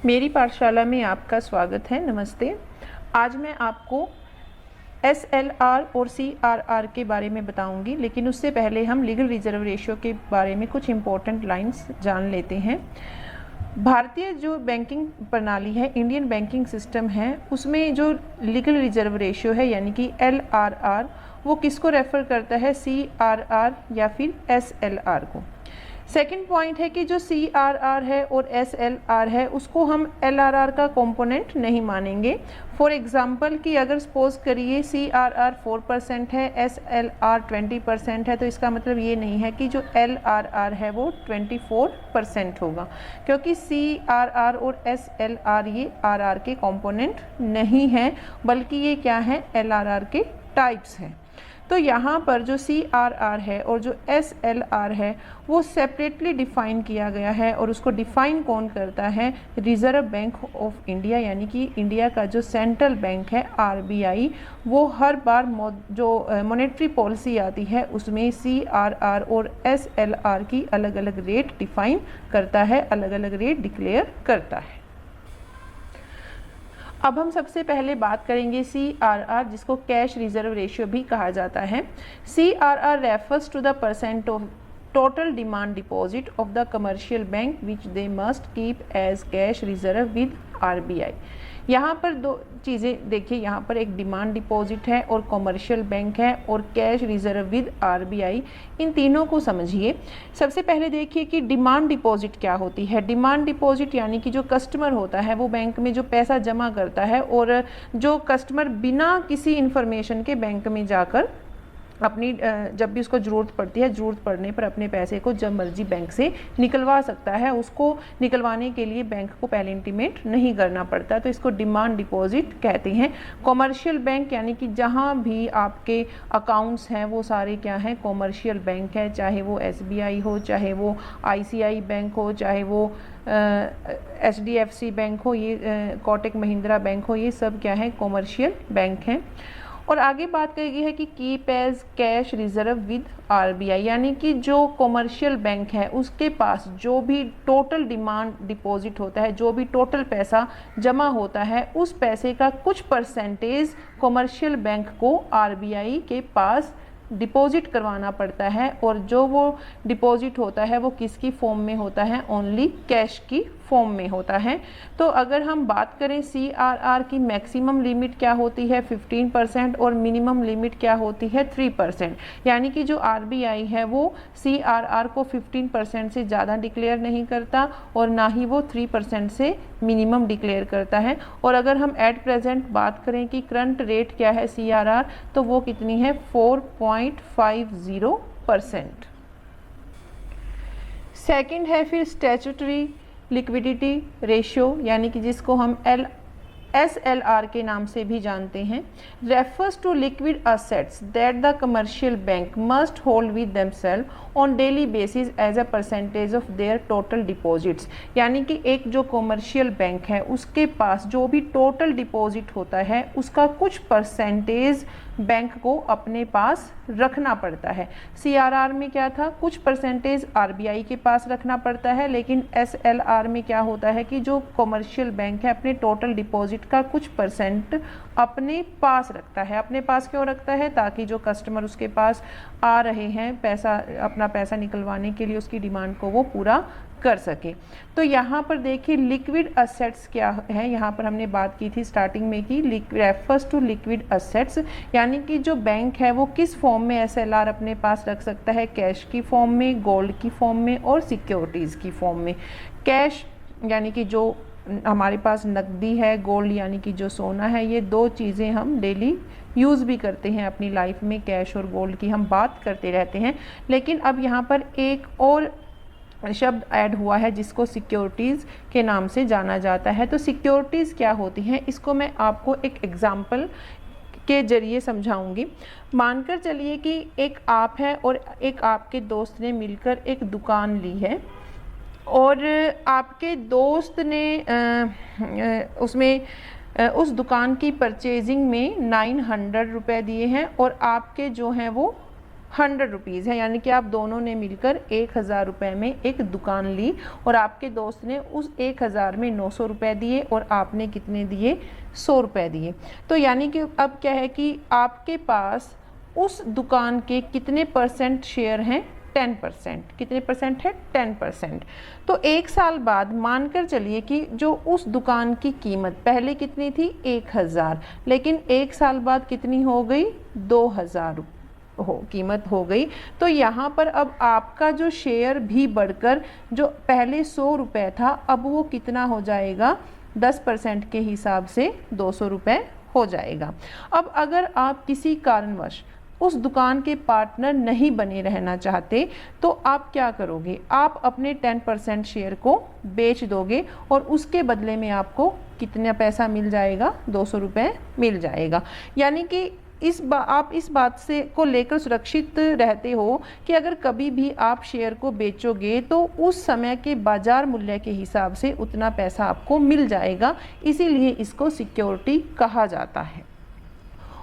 मेरी पाठशाला में आपका स्वागत है। नमस्ते। आज मैं आपको SLR और CRR के बारे में बताऊंगी, लेकिन उससे पहले हम लीगल रिजर्व रेशियो के बारे में कुछ इम्पोर्टेंट लाइंस जान लेते हैं। भारतीय जो बैंकिंग प्रणाली है, इंडियन बैंकिंग सिस्टम है, उसमें जो लीगल रिजर्व रेशियो है यानी कि LRR, वो किसको रेफ़र करता है, CRR या फिर SLR को। सेकंड पॉइंट है कि जो CRR है और SLR है उसको हम LRR का कंपोनेंट नहीं मानेंगे। फॉर एग्जांपल कि अगर सपोज करिए CRR 4% है, SLR 20% है, तो इसका मतलब ये नहीं है कि जो LRR है वो 24% होगा, क्योंकि CRR और SLR ये RR के कंपोनेंट नहीं हैं, बल्कि ये क्या है, LRR के टाइप्स हैं। तो यहाँ पर जो CRR है और जो SLR है वो सेपरेटली डिफ़ाइन किया गया है, और उसको डिफ़ाइन कौन करता है, रिज़र्व बैंक ऑफ इंडिया, यानी कि इंडिया का जो सेंट्रल बैंक है RBI। वो हर बार जो मॉनेटरी पॉलिसी आती है उसमें CRR और SLR की अलग अलग रेट डिफ़ाइन करता है, अलग अलग रेट डिक्लेयर करता है। अब हम सबसे पहले बात करेंगे CRR, जिसको कैश रिजर्व रेशियो भी कहा जाता है। CRR refers to the percent of total demand deposit of the commercial bank which they must keep as cash reserve with RBI। यहाँ पर दो चीज़ें देखिए, यहाँ पर एक डिमांड डिपॉजिट है और कमर्शियल बैंक है और कैश रिजर्व विद RBI। इन तीनों को समझिए। सबसे पहले देखिए कि डिमांड डिपॉजिट क्या होती है। डिमांड डिपॉजिट यानी कि जो कस्टमर होता है वो बैंक में जो पैसा जमा करता है, और जो कस्टमर बिना किसी इन्फॉर्मेशन के बैंक में जाकर अपनी जब भी उसको ज़रूरत पड़ती है, ज़रूरत पड़ने पर अपने पैसे को जब मर्जी बैंक से निकलवा सकता है। उसको निकलवाने के लिए बैंक को पहले इंटीमेट नहीं करना पड़ता, तो इसको डिमांड डिपॉजिट कहते हैं। कॉमर्शियल बैंक यानी कि जहाँ भी आपके अकाउंट्स हैं वो सारे क्या हैं, कॉमर्शियल बैंक है, चाहे वो SBI हो, चाहे वो ICI बैंक हो, चाहे वो HDFC बैंक हो, ये कोटक महिंद्रा बैंक हो, ये सब क्या है, कॉमर्शियल बैंक हैं। और आगे बात कही गई है कि keep as cash reserve with RBI, यानी कि जो कॉमर्शियल बैंक है उसके पास जो भी टोटल डिमांड डिपॉजिट होता है, जो भी टोटल पैसा जमा होता है, उस पैसे का कुछ परसेंटेज कॉमर्शियल बैंक को RBI के पास डिपॉजिट करवाना पड़ता है। और जो वो डिपॉजिट होता है वो किसकी फॉर्म में होता है, ओनली कैश की फॉर्म में होता है। तो अगर हम बात करें CRR की मैक्सिमम लिमिट क्या होती है, 15%, और मिनिमम लिमिट क्या होती है, 3%। यानी कि जो RBI है वो CRR को 15% से ज़्यादा डिक्लेयर नहीं करता और ना ही वो 3% से मिनिमम डिक्लेयर करता है। और अगर हम एट प्रेजेंट बात करें कि करंट रेट क्या है CRR, तो वो कितनी है, 4.50%। सेकंड है फिर स्टैट्यूटरी लिक्विडिटी रेशियो, यानी कि जिसको हम SLR के नाम से भी जानते हैं। Refers to liquid assets that the commercial bank must hold with themselves on daily basis as a percentage of their total deposits. यानी कि एक जो कमर्शियल बैंक है उसके पास जो भी टोटल डिपॉजिट होता है उसका कुछ परसेंटेज बैंक को अपने पास रखना पड़ता है। CRR में क्या था, कुछ परसेंटेज RBI के पास रखना पड़ता है, लेकिन SLR में क्या होता है कि जो कमर्शियल बैंक है अपने टोटल डिपॉजिट का कुछ परसेंट अपने पास रखता है। अपने पास क्यों रखता है, ताकि जो कस्टमर उसके पास आ रहे हैं पैसा, अपना पैसा निकलवाने के लिए, उसकी डिमांड को वो पूरा कर सके। तो यहाँ पर देखिए लिक्विड असेट्स क्या है, यहाँ पर हमने बात की थी स्टार्टिंग में कि रेफर्स टू लिक्विड असेट्स, यानी कि जो बैंक है वो किस फॉर्म में SLR अपने पास रख सकता है, कैश की फॉर्म में, गोल्ड की फॉर्म में और सिक्योरिटीज़ की फॉर्म में। कैश यानी कि जो हमारे पास नकदी है, गोल्ड यानी कि जो सोना है, ये दो चीज़ें हम डेली यूज़ भी करते हैं अपनी लाइफ में, कैश और गोल्ड की हम बात करते रहते हैं। लेकिन अब यहाँ पर एक और शब्द ऐड हुआ है जिसको सिक्योरिटीज़ के नाम से जाना जाता है। तो सिक्योरिटीज़ क्या होती हैं, इसको मैं आपको एक एग्जाम्पल के जरिए समझाऊंगी। मानकर चलिए कि एक आप है और एक आपके दोस्त ने मिलकर एक दुकान ली है, और आपके दोस्त ने उस दुकान की परचेजिंग में 900 रुपये दिए हैं, और आपके जो हैं वो 100 रुपीज़ है, यानी कि आप दोनों ने मिलकर 1000 रुपये में एक दुकान ली और आपके दोस्त ने उस 1000 में 900 रुपये दिए और आपने कितने दिए, 100 रुपये दिए। तो यानी कि अब क्या है कि आपके पास उस दुकान के कितने परसेंट शेयर हैं, 10%। कितने परसेंट है, 10%। तो 1 साल बाद मानकर चलिए कि जो उस दुकान की कीमत पहले कितनी थी, 1000, लेकिन 1 साल बाद कितनी हो गई, 2000 कीमत हो गई। तो यहाँ पर अब आपका जो शेयर भी बढ़कर जो पहले 100 रुपये था, अब वो कितना हो जाएगा, 10% के हिसाब से 200 रुपये हो जाएगा। अब अगर आप किसी कारणवश उस दुकान के पार्टनर नहीं बने रहना चाहते तो आप क्या करोगे, आप अपने 10% शेयर को बेच दोगे और उसके बदले में आपको कितना पैसा मिल जाएगा, 200 रुपये मिल जाएगा। यानी कि आप इस बात से को लेकर सुरक्षित रहते हो कि अगर कभी भी आप शेयर को बेचोगे तो उस समय के बाजार मूल्य के हिसाब से उतना पैसा आपको मिल जाएगा, इसीलिए इसको सिक्योरिटी कहा जाता है।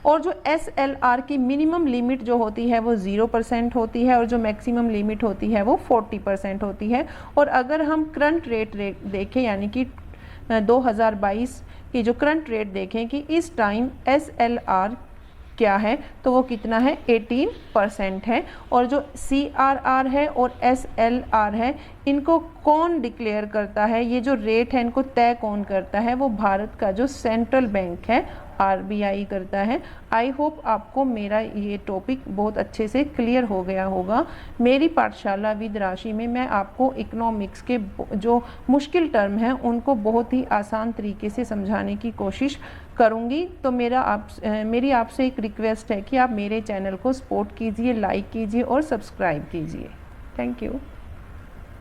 और जो SLR की मिनिमम लिमिट जो होती है वो 0% होती है और जो मैक्सिमम लिमिट होती है वो 40% होती है। और अगर हम करंट रेट देखें, यानी कि 2022 की जो करंट रेट देखें कि इस टाइम SLR क्या है, तो वो कितना है, 18% है। और जो CRR है और SLR है, इनको कौन डिक्लेयर करता है, ये जो रेट है इनको तय कौन करता है, वो भारत का जो सेंट्रल बैंक है RBI करता है। आई होप आपको मेरा ये टॉपिक बहुत अच्छे से क्लियर हो गया होगा। मेरी पाठशाला विद राशि में मैं आपको इकोनॉमिक्स के जो मुश्किल टर्म हैं उनको बहुत ही आसान तरीके से समझाने की कोशिश करूँगी। तो मेरी आपसे एक रिक्वेस्ट है कि आप मेरे चैनल को सपोर्ट कीजिए, लाइक कीजिए और सब्सक्राइब कीजिए। Thank you.